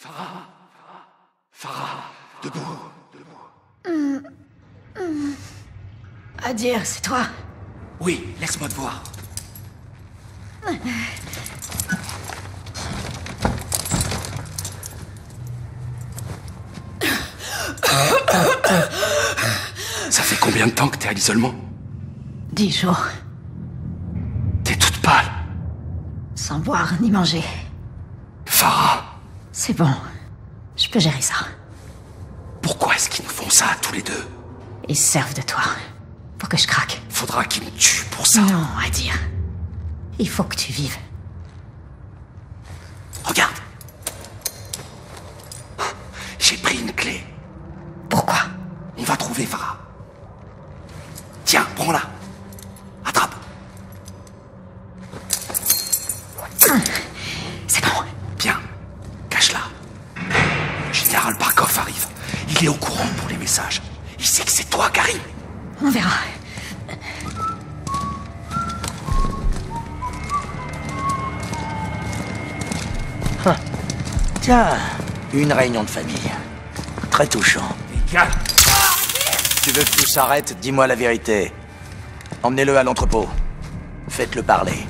Farah! Farah! Debout! Adir, c'est toi? Oui, laisse-moi te voir. Ça fait combien de temps que t'es à l'isolement? 10 jours. T'es toute pâle. Sans boire ni manger. Farah! C'est bon. Je peux gérer ça. Pourquoi est-ce qu'ils nous font ça tous les deux? Ils se servent de toi. Pour que je craque. Faudra qu'ils me tuent pour ça. Non, Adir. Il faut que tu vives. Regarde. J'ai pris une clé. Pourquoi? On va trouver Farah. Tiens, prends-la. Attrape. C'est bon. Bien. Cache-la. Le général Barkov arrive. Il est au courant pour les messages. Il sait que c'est toi, Karim. On verra. Tiens, une réunion de famille. Très touchant. Gars. Tu veux que tout s'arrête? Dis-moi la vérité. Emmenez-le à l'entrepôt. Faites-le parler.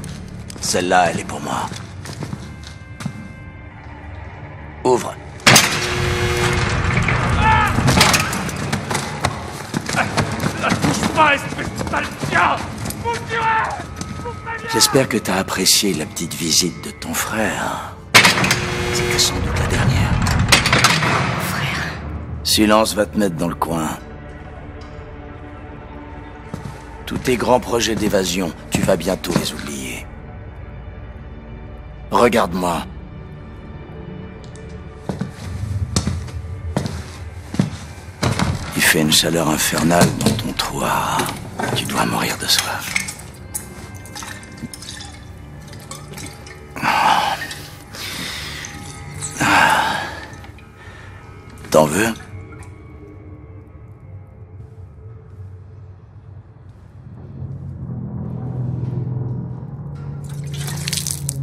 Celle-là, elle est pour moi. Ouvre. Touche pas, espèce de sale. J'espère que t'as apprécié la petite visite de ton frère. C'était sans doute la dernière. Frère. Silence va te mettre dans le coin. Tous tes grands projets d'évasion, tu vas bientôt les oublier. Regarde-moi. Il fait une chaleur infernale dans ton toit. Tu dois mourir de soif. T'en veux?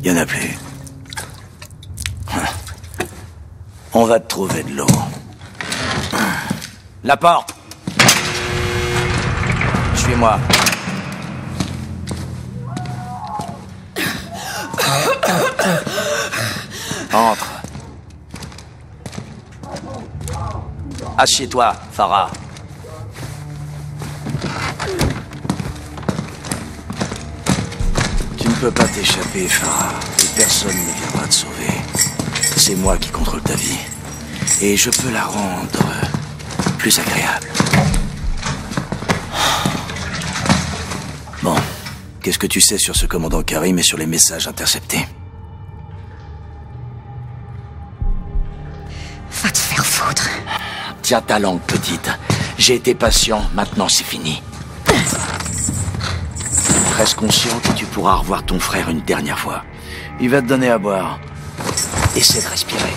Y en a plus. On va te trouver de l'eau. La porte! Suis-moi. Entre. Assieds-toi, Farah. Tu ne peux pas t'échapper, Farah. Et personne ne viendra te sauver. C'est moi qui contrôle ta vie. Et je peux la rendre plus agréable. Bon. Qu'est-ce que tu sais sur ce commandant Karim et sur les messages interceptés? Va te faire foutre. Tiens ta langue, petite. J'ai été patient, maintenant c'est fini. Reste conscient que tu pourras revoir ton frère une dernière fois. Il va te donner à boire. Essaie de respirer.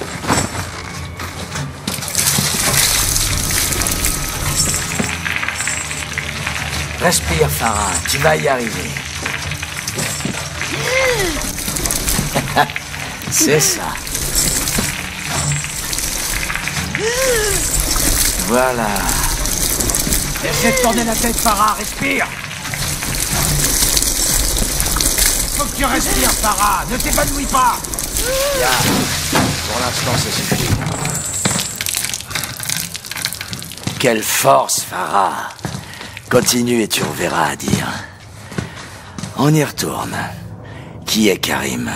Respire, Farah. Tu vas y arriver. C'est ça. Voilà. Essaie de tourner la tête, Farah. Respire. Faut que tu respires, Farah. Ne t'évanouis pas. Bien. Pour l'instant, ça suffit. Quelle force, Farah. Continue et tu reverras à dire. On y retourne. Qui est Karim?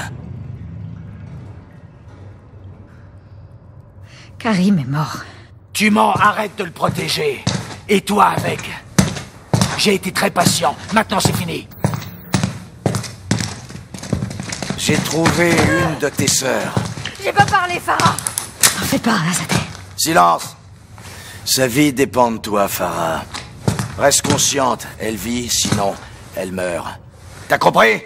Karim est mort. Tu mens, arrête de le protéger. Et toi avec. J'ai été très patient. Maintenant, c'est fini. J'ai trouvé une de tes sœurs. J'ai pas parlé, Farah. T'en fais pas, Azadeh. Silence. Sa vie dépend de toi, Farah. Reste consciente. Elle vit, sinon, elle meurt. T'as compris?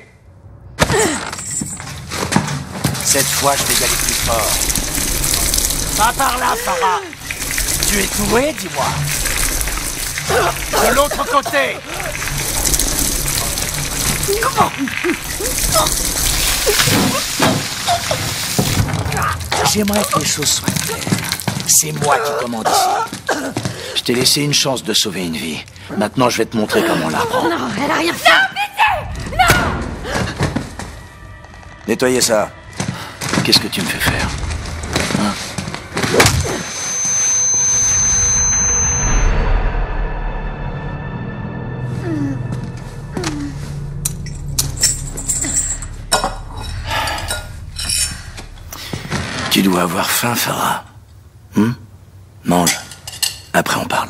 Cette fois, je vais y aller plus fort. Va par là, Farah. Tu es doué, dis-moi. De l'autre côté. J'aimerais que les choses soient claires. C'est moi qui commande ici. Je t'ai laissé une chance de sauver une vie. Maintenant, je vais te montrer comment on la reprend. Non, elle a rien fait. Non, pitié! Non! Nettoyez ça. Qu'est-ce que tu me fais faire? Hein? Tu dois avoir faim, Farah. Mange. Après, on parle.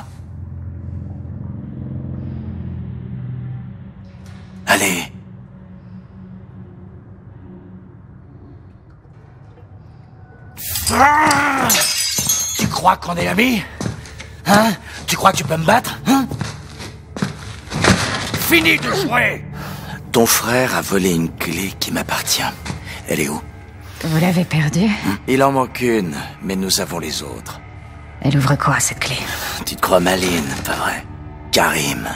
Allez. Tu crois qu'on est amis? Hein? Tu crois que tu peux me battre? Hein? Fini de jouer! Ton frère a volé une clé qui m'appartient. Elle est où? Vous l'avez perdue? Il en manque une, mais nous avons les autres. Elle ouvre quoi, cette clé? Tu te crois maline, pas vrai? Karim.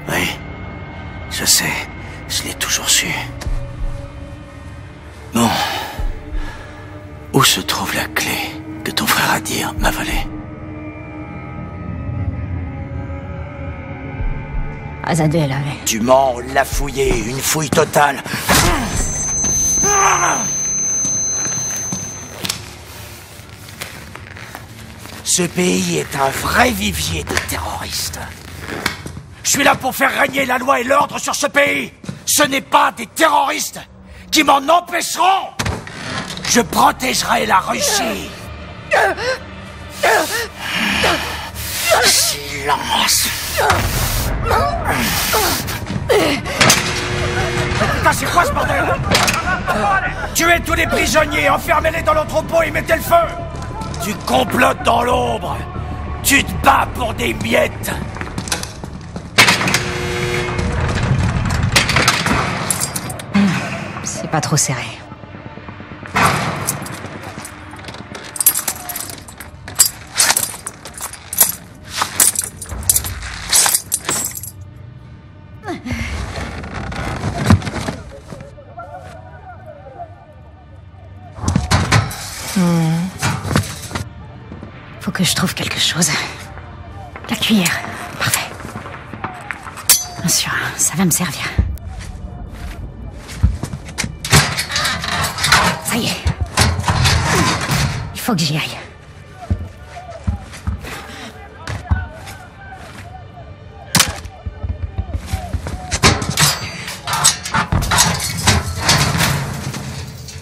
Oui, je sais. Je l'ai toujours su. Bon. Où se trouve la clé que ton frère Adir m'a volée? Azadeh l'avait. Tu mens, on l'a fouillé, une fouille totale. Ce pays est un vrai vivier de terroristes. Je suis là pour faire régner la loi et l'ordre sur ce pays. Ce n'est pas des terroristes qui m'en empêcheront. Je protégerai la Russie. Silence. Putain, c'est quoi ce bordel? Tuez tous les prisonniers, enfermez-les dans l'entrepôt et mettez le feu. Tu complotes dans l'ombre. Tu te bats pour des miettes. C'est pas trop serré. Faut que je trouve quelque chose. La cuillère. Parfait. Bien sûr, ça va me servir. Ça y est. Il faut que j'y aille.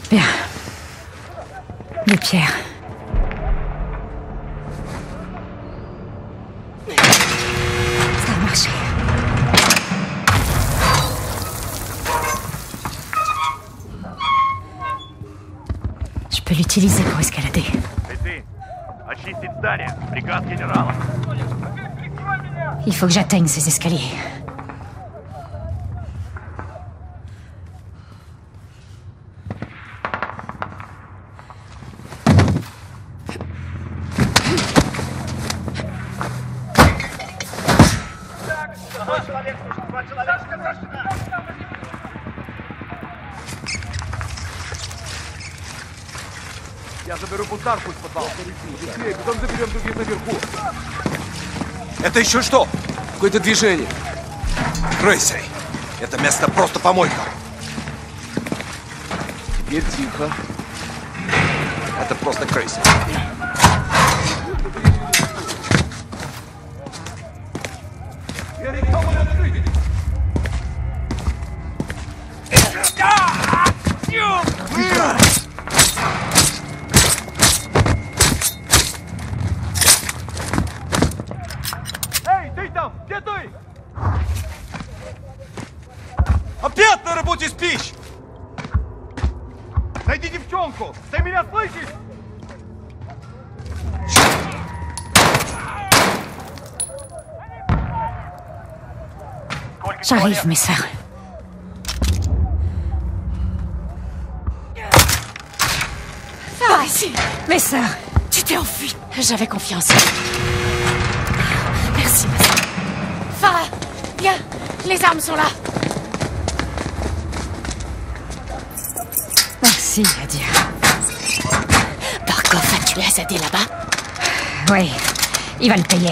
Bien. Les pierres. Ça a marché. Je peux l'utiliser pour escalader. Il faut que j'atteigne ces escaliers. Я заберу бутарку из подвала. Быстрее, потом заберем других наверху. Это еще что? Какое-то движение. Крейси. Это место просто помойка. Теперь тихо. Это просто крейси. Опять на работе спишь? Найди девчонку! Ты меня слышишь? J'arrive, mes sœurs. Par ici. Mes sœurs. Tu t'es enfuie. J'avais confiance. Merci, ma sœur. Farah, viens. Les armes sont là. Merci, Adir. Le SAD là-bas? Oui, il va le payer.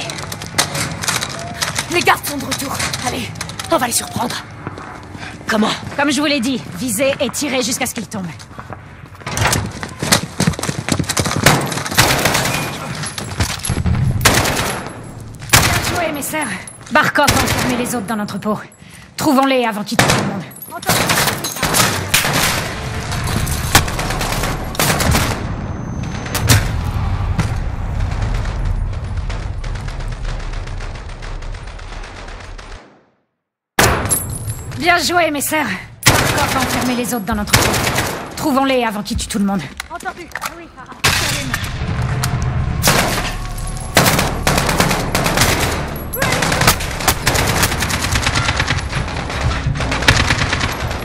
Les gardes sont de retour. Allez, on va les surprendre. Comment? Comme je vous l'ai dit, visez et tirez jusqu'à ce qu'il tombe. Bien joué, mes sœurs. Barkov va enfermer les autres dans l'entrepôt. Trouvons-les avant qu'ils tuent tout le monde. Bien joué, mes sœurs. Barkov va enfermer les autres dans l'entrepôt. Trouvons-les avant qu'ils tuent tout le monde. Entendu. Oui,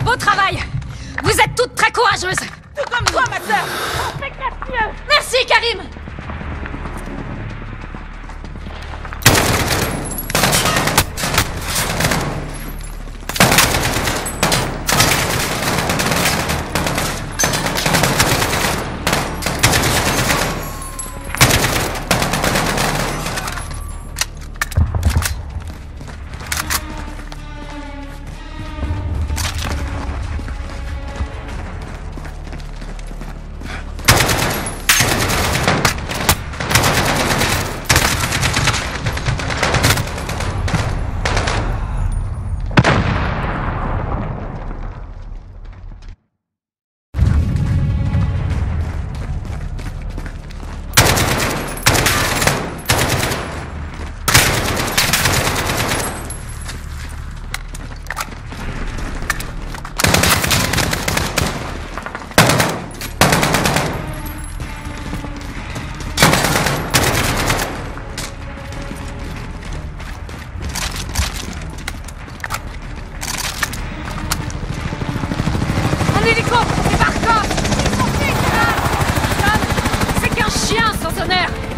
Beau travail. Vous êtes toutes très courageuses. tout comme toi, ma sœur. On fait que mieux. Merci, Karim.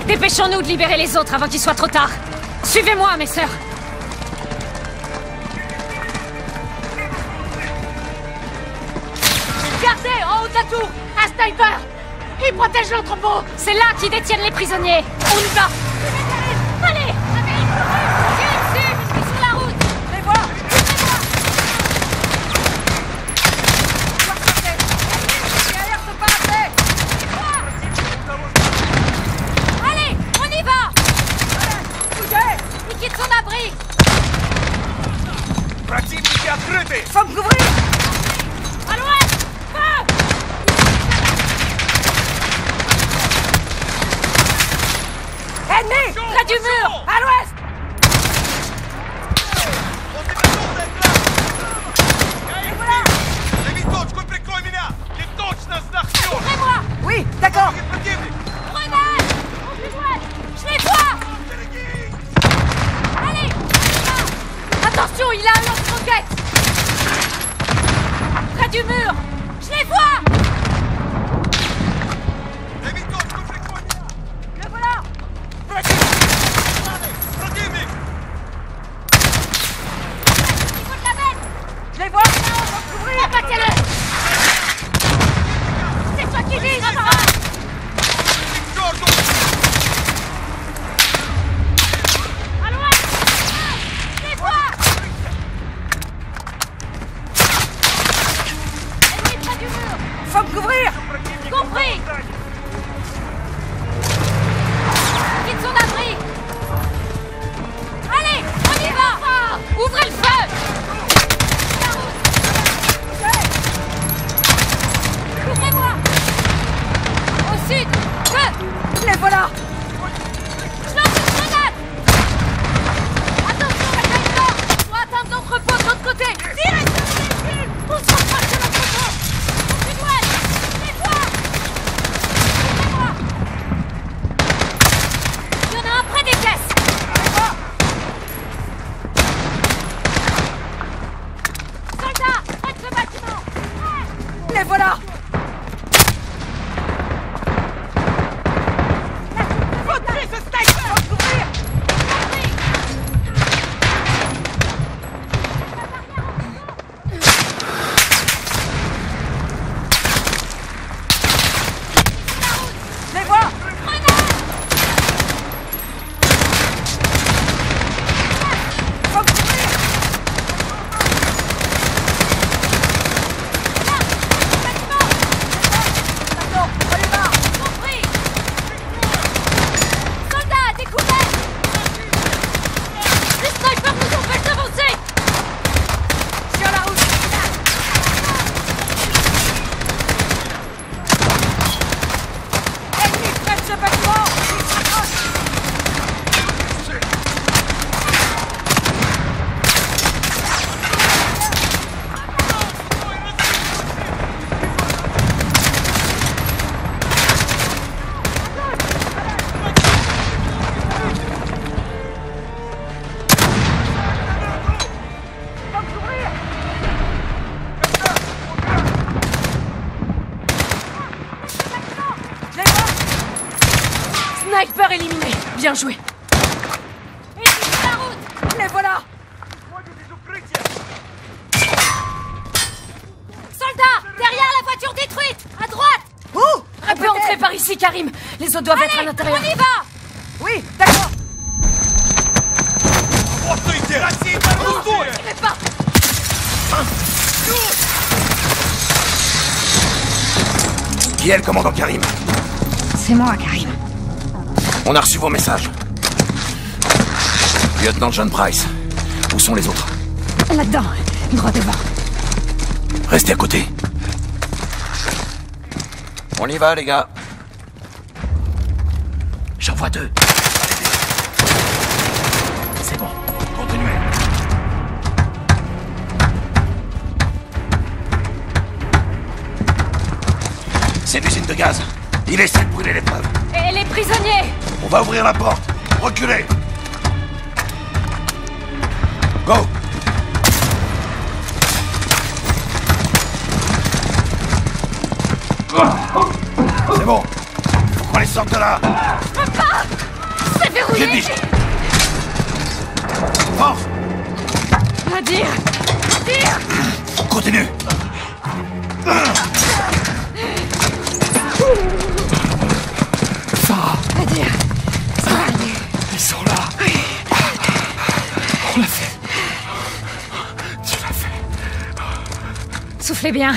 Dépêchons-nous de libérer les autres avant qu'il soit trop tard. Suivez-moi, mes sœurs. Gardez, en haut de la tour, un sniper. Il protège l'entrepôt. C'est là qu'ils détiennent les prisonniers. On y va. Allez, tirez dessus, ils sont sur la route. Les voilà. Allez, on y va. Il quitte son abri. Противники открыты! Faut me couvrir. À l'ouest. Feu. Ennemi, près du mur, à l'ouest. Левиточку, прикрой меня! Ты точно сдохнешь! Ouvrez-moi. Oui, d'accord. Противник! Grenade. Au plus ouest. Je les vois. Allez, là. Attention, il a un lance-roquette. Près du mur. Je les vois. Левиточку, прикрой меня! Le voilà. Противник! Il faut de la bête. Je les vois. Faut me couvrir. Abattez-le. C'est toi qui dis, Barbara. Чёрту! À l'ouest. Je les vois. Ennemi près du mur. Faut me couvrir. Compris. Quitte son abri. Allez, on y va. Ouvrez le feu. La route. Couvrez-moi. Au sud. Feu. Les voilà. Je lance une grenade. Attention, la taille nord. On doit atteindre l'entrepôt de l'autre côté. Tirez sur le véhicule. On se rapproche de l'entrepôt. Au sud-ouest. Les vois. Suivez-moi. Il y en a un près des caisses. Bien joué. Et sur la route. Les voilà. Soldats, derrière la voiture détruite, à droite. Où? On peut entrer par ici, Karim. Les autres doivent être à l'intérieur. On y va. Oui, d'accord. Tirez pas. Qui est le commandant Karim? C'est moi, Karim. On a reçu vos messages. Lieutenant John Price, où sont les autres? Là-dedans, droit devant. Restez à côté. On y va, les gars. J'en vois 2. C'est bon, continuez. C'est l'usine de gaz. Il essaie de brûler l'épreuve. Et les prisonniers? On va ouvrir la porte. Reculez. Go. C'est bon. Faut qu'on les sorte de là. Je peux pas. C'est verrouillé. J'ai dit. Force. À dire. Continue. Sarah. À dire. Ça va aller. Ils sont là. On l'a fait. Tu l'as fait. Soufflez bien.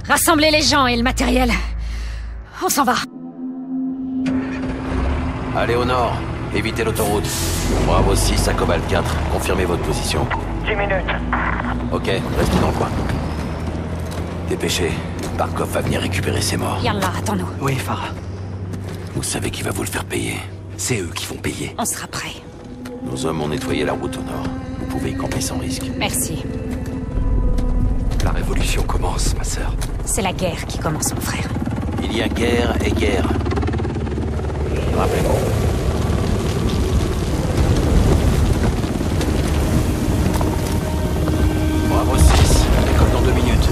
Rassemblez les gens et le matériel. On s'en va. Allez au nord, évitez l'autoroute. Bravo 6 à Cobalt 4, confirmez votre position. 10 minutes. Ok, restez dans le coin. Dépêchez, Barkov va venir récupérer ses morts. Yallah, attends-nous. Oui, Farah. Vous savez qui va vous le faire payer. C'est eux qui vont payer. On sera prêts. Nos hommes ont nettoyé la route au nord. Vous pouvez y camper sans risque. Merci. La révolution commence, ma sœur. C'est la guerre qui commence, mon frère. Il y a guerre et guerre. Rappelez-vous. Bravo 6, décolle dans 2 minutes.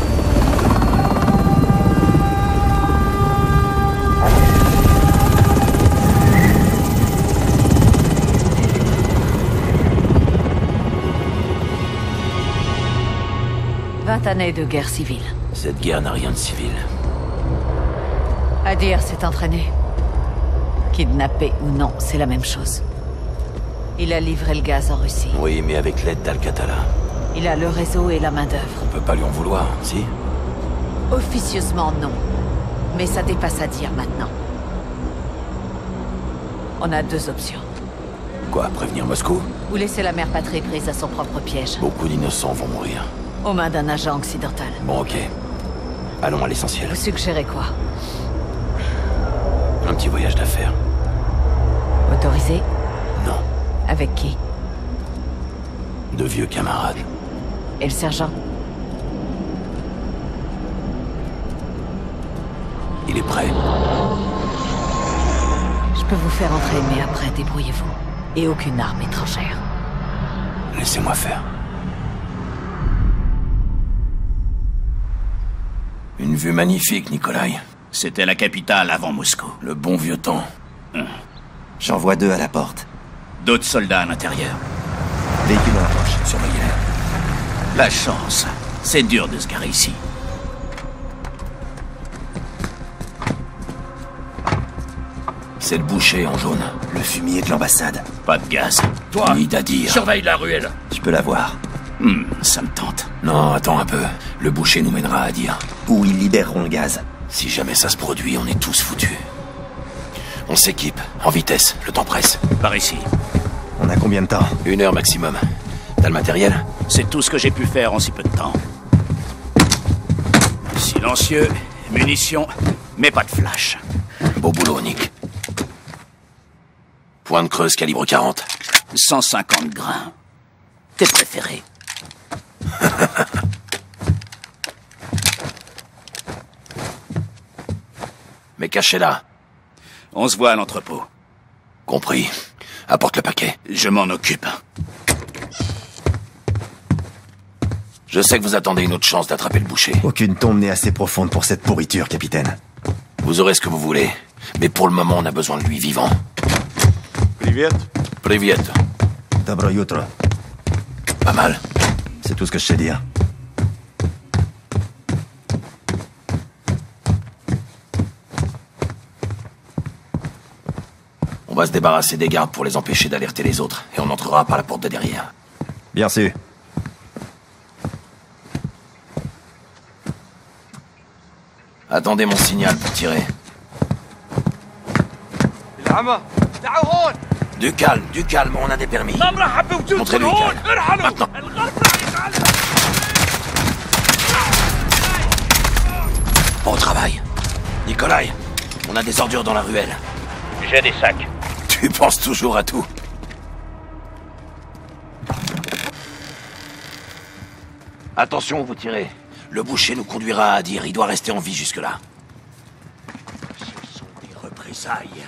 Années de guerre civile. Cette guerre n'a rien de civil. Adir s'est entraîné. Kidnappé ou non, c'est la même chose. Il a livré le gaz en Russie. Oui, mais avec l'aide d'Al-Qatala. Il a le réseau et la main-d'œuvre. On peut pas lui en vouloir, si? Officieusement, non. Mais ça dépasse Adir maintenant. On a 2 options. Quoi, prévenir Moscou? Ou laisser la mère patrie prise à son propre piège. Beaucoup d'innocents vont mourir. Aux mains d'un agent occidental. Bon, ok. Allons à l'essentiel. Vous suggérez quoi? Un petit voyage d'affaires. Autorisé? Non. Avec qui? De vieux camarades. Et le sergent? Il est prêt. Je peux vous faire entrer, mais après, débrouillez-vous. Et aucune arme étrangère. Laissez-moi faire. Une vue magnifique, Nikolai. C'était la capitale avant Moscou. Le bon vieux temps. J'en vois 2 à la porte. D'autres soldats à l'intérieur. Véhicule en approche. Surveillez-les. La chance. C'est dur de se garer ici. C'est le boucher en jaune. Le fumier de l'ambassade. Pas de gaz. Toi, ni d'Adir. Surveille la ruelle. Je peux la voir. Ça me tente. Non, attends un peu. Le boucher nous mènera à Adir. Ou ils libéreront le gaz. Si jamais ça se produit, on est tous foutus. On s'équipe. En vitesse. Le temps presse. Par ici. On a combien de temps? 1 heure maximum. T'as le matériel? C'est tout ce que j'ai pu faire en si peu de temps. Silencieux, munitions, mais pas de flash. Beau boulot, Nick. Point de creuse calibre 40. 150 grains. Tes préférés. Mais cachez-la. On se voit à l'entrepôt. Compris. Apporte le paquet. Je m'en occupe. Je sais que vous attendez une autre chance d'attraper le boucher. Aucune tombe n'est assez profonde pour cette pourriture, capitaine. Vous aurez ce que vous voulez. Mais pour le moment, on a besoin de lui vivant. Привет. Привет. Добро утро. Pas mal. C'est tout ce que je sais dire. On va se débarrasser des gardes pour les empêcher d'alerter les autres, et on entrera par la porte de derrière. Bien sûr. Attendez mon signal pour tirer. Du calme, on a des permis. Montrez-lui calme. Maintenant. Bon travail. Nikolai, on a des ordures dans la ruelle. J'ai des sacs. Tu penses toujours à tout. Attention où vous tirez. Le boucher nous conduira à Adir. Il doit rester en vie jusque-là. Ce sont des représailles.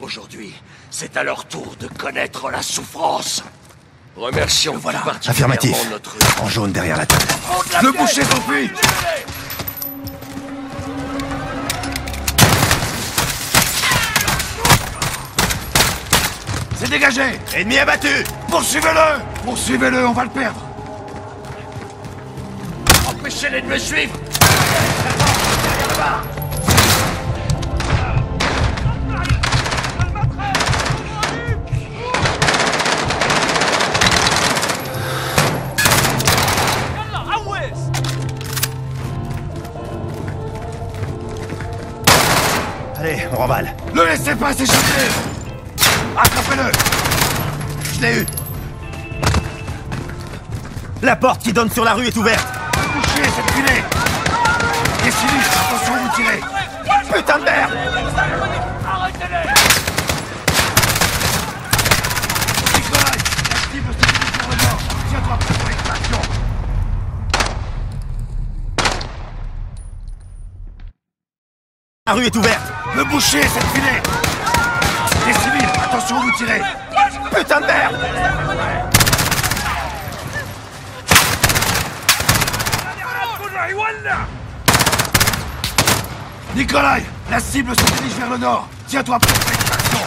Aujourd'hui, c'est à leur tour de connaître la souffrance. Remercions Voilà. Affirmatif. particulièrement notre... En jaune derrière la tête. Le boucher s'enfuit. C'est dégagé. Ennemi abattu! Poursuivez-le. Poursuivez-le, on va le perdre. Empêchez-les de me suivre. Allez, on remballe. Ne laissez pas s'échapper. Attrapez-le. Je l'ai eu! La porte qui donne sur la rue est ouverte! Bouchez cette filée. Les civils, attention où vous tirez. Putain de merde! Nikolai, la cible se dirige vers le nord. Tiens-toi prêt pour l'extraction. La rue est ouverte! Le boucher cette filée. Les civils, attention où vous tirez. Putain de merde! Nikolai, la cible se dirige vers le nord. Tiens-toi prêt pour l'extraction.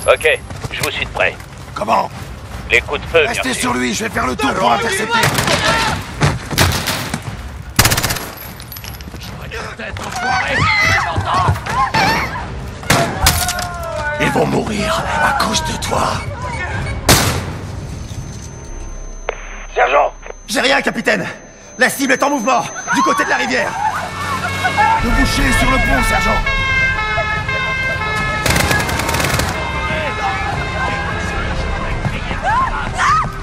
Ok, je vous suis de près. Comment? Les coups de feu, bien Restez sûr. sur lui, je vais faire le tour pour l'intercepter. Ils vont mourir à cause de toi. Sergent! J'ai rien, capitaine! La cible est en mouvement! Du côté de la rivière! Le boucher est sur le pont, sergent.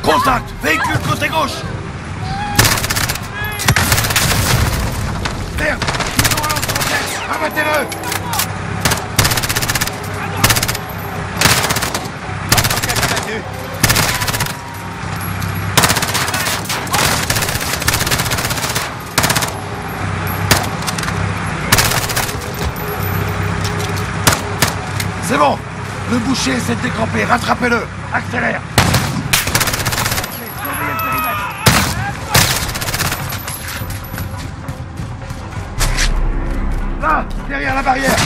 Contact! Véhicule côté gauche! Merde! Ils ont un lance-roquettes! Abattez-le! C'est bon! Le boucher essaie de décamper, rattrapez-le! Accélère! Surveillez le périmètre. Là! Derrière la barrière!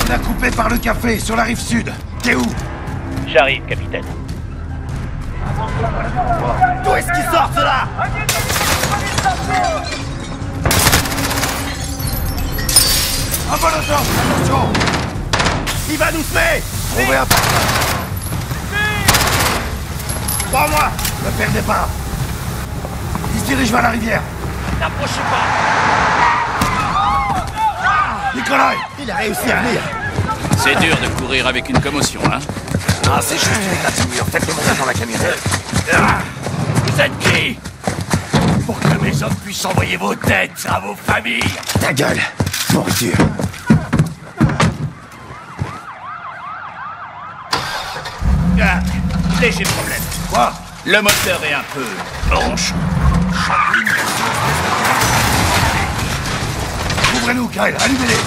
On a coupé par le café, sur la rive sud. T'es où? J'arrive, capitaine. D'où est-ce qu'ils sortent, là? Un molotov! Attention! Il va nous semer! Trouvez un partant! Crois-moi! Ne perdez pas! Il se dirige vers la rivière! N'approchez pas! Nikolai! Il a réussi à venir! C'est dur de courir avec une commotion, hein? Ah, c'est juste une égratignure. Faites-le monter dans la camionnette. Vous êtes qui? Pour que mes hommes puissent envoyer vos têtes à vos familles! Ta gueule! Pourriture! Ah, léger problème. Quoi? Le moteur est un peu bronche. Ouvrez-nous, Kyle! Allumez-les!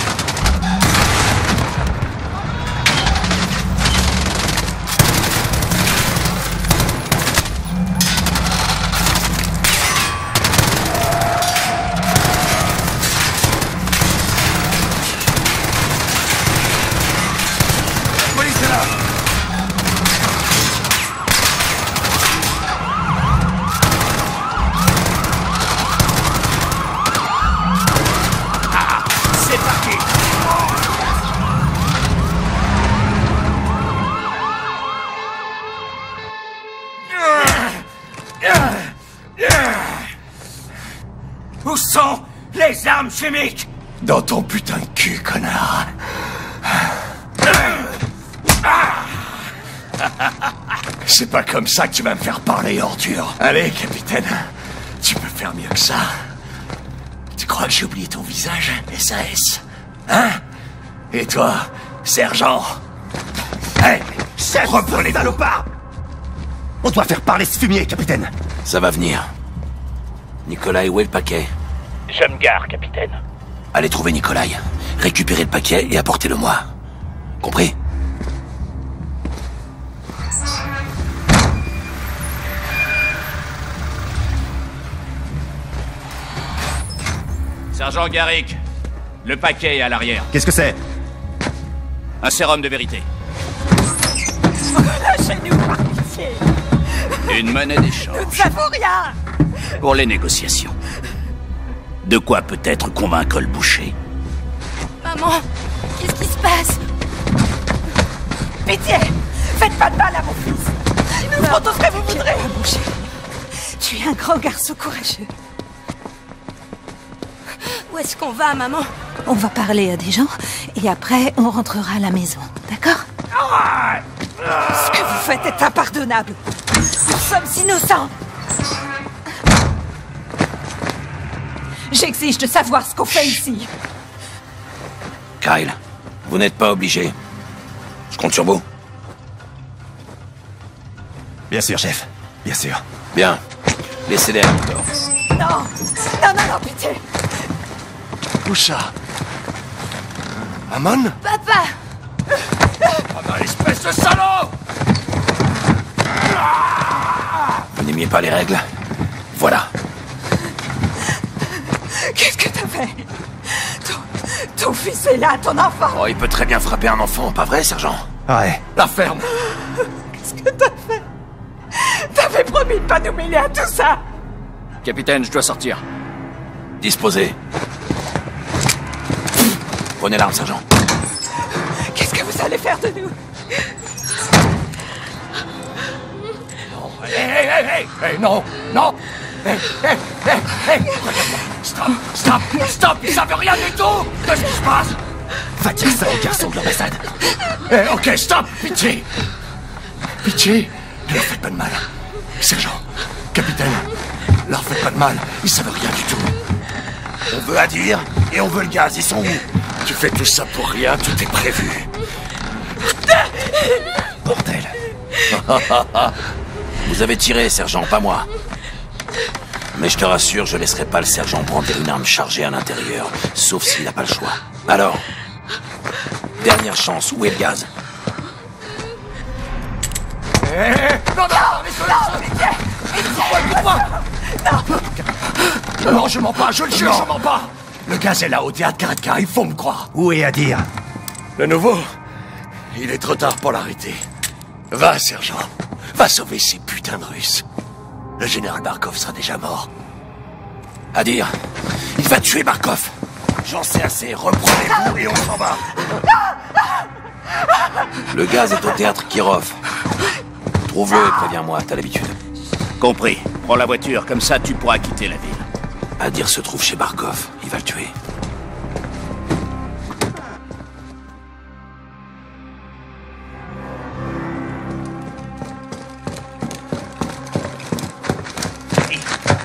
sont les armes chimiques? Dans ton putain de cul, connard. C'est pas comme ça que tu vas me faire parler, ordure. Allez, capitaine, tu peux faire mieux que ça. Tu crois que j'ai oublié ton visage, SAS? Hein? Et toi, sergent? Hé, chef, reprenez salopard! On doit faire parler ce fumier, capitaine. Ça va venir. Nikolai, où est le paquet? Je me gare, capitaine. Allez trouver Nikolai, récupérez le paquet et apportez-le-moi. Compris? Sergent Garrick, le paquet est à l'arrière. Qu'est-ce que c'est? Un sérum de vérité. Lâchez-nous, par pitié. Une monnaie d'échange. Nous ne savons rien. Pour les négociations. De quoi peut-être convaincre le boucher. Maman, qu'est-ce qui se passe? Pitié, faites pas de mal à mon fils. Nous ferons tout ce que vous voudrez. Boucher, tu es un grand garçon courageux. Où est-ce qu'on va, maman? On va parler à des gens, et après, on rentrera à la maison, d'accord? Ce que vous faites est impardonnable. Nous sommes innocents. J'exige de savoir ce qu'on fait ici. Kyle, vous n'êtes pas obligé. Je compte sur vous. Bien sûr, chef. Bien sûr. Bien. Laissez-les à Victor. Non, pitié. Où ça? Amon? Papa! Amon, espèce de salaud! Vous n'aimiez pas les règles? Voilà. Qu'est-ce que t'as fait? Ton fils est là, ton enfant! Oh, il peut très bien frapper un enfant, pas vrai, sergent? Ouais. La ferme! Qu'est-ce que t'as fait? T'avais promis de pas nous mêler à tout ça! Capitaine, je dois sortir. Disposez. Prenez l'arme, sergent. Qu'est-ce que vous allez faire de nous? Hé, non! Hé! Stop! Ils savent rien du tout de ce qui se passe! Va dire ça aux garçons de l'ambassade. Ok, stop! Pitié! Ne leur faites pas de mal. Sergent, capitaine, leur faites pas de mal. Ils savent rien du tout. On veut Adir et on veut le gaz. Ils sont où? Tu fais tout ça pour rien, tout est prévu. Bordel. Vous avez tiré, sergent, pas moi. Mais je te rassure, je laisserai pas le sergent prendre une arme chargée à l'intérieur, sauf s'il n'a pas le choix. Alors, dernière chance, où est le gaz? Non, je mens pas, je le jure, je mens pas. Le gaz est là, au théâtre Karatka, il faut me croire. Où est Adir? Le nouveau? Il est trop tard pour l'arrêter. Va, sergent. Va sauver ces putains de Russes. Le général Barkov sera déjà mort. Adir, Il va tuer Barkov. J'en sais assez, reprenez-vous et on s'en va. le gaz est au théâtre Kirov. Trouve-le et préviens-moi, t'as l'habitude. Compris. Prends la voiture, comme ça tu pourras quitter la ville. Adir se trouve chez Barkov, il va le tuer.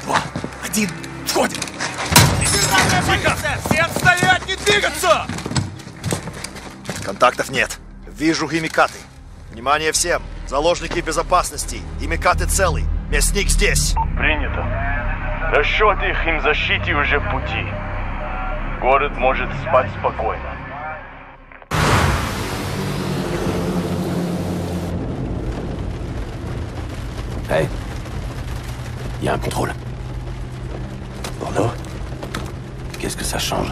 Toi, Adil, toi... Всем стоять, не двигаться! Контактов нет. Вижу химикаты. Внимание всем. Заложники безопасности. Химикаты целый. Мясник здесь. Принято. Расчеты их химзащите уже в пути. Город может спать спокойно. Hey, il y a un contrôle. Bordeaux? Qu'est-ce que ça change?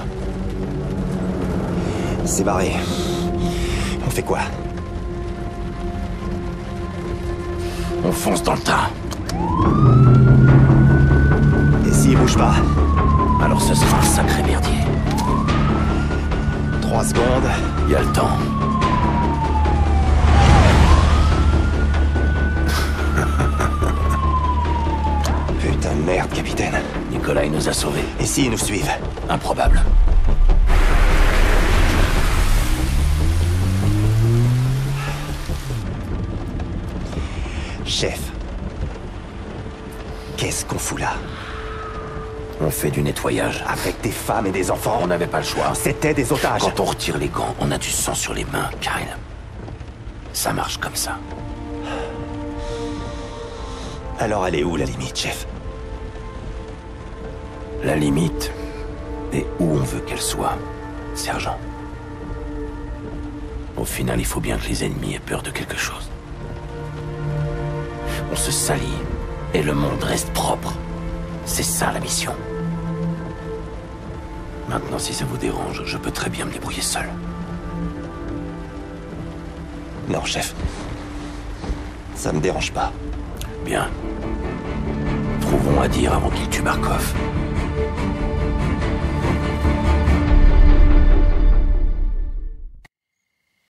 C'est barré. On fait quoi? On fonce dans le tas. Et s'il bouge pas? Alors ce sera un sacré merdier. 3 secondes. Il y a le temps. Putain de merde, capitaine. Nikolai nous a sauvés. Et s'ils nous suivent? Improbable. Chef, qu'est-ce qu'on fout là? On fait du nettoyage. Avec des femmes et des enfants? On n'avait pas le choix. C'était des otages. Quand on retire les gants, on a du sang sur les mains, Kyle. Ça marche comme ça. Alors elle est où la limite, chef? La limite est où on veut qu'elle soit, sergent. Au final, il faut bien que les ennemis aient peur de quelque chose. On se salit et le monde reste propre. C'est ça la mission. Maintenant, si ça vous dérange, je peux très bien me débrouiller seul. Non, chef. Ça me dérange pas. Bien. Trouvons à dire avant qu'il tue Barkov.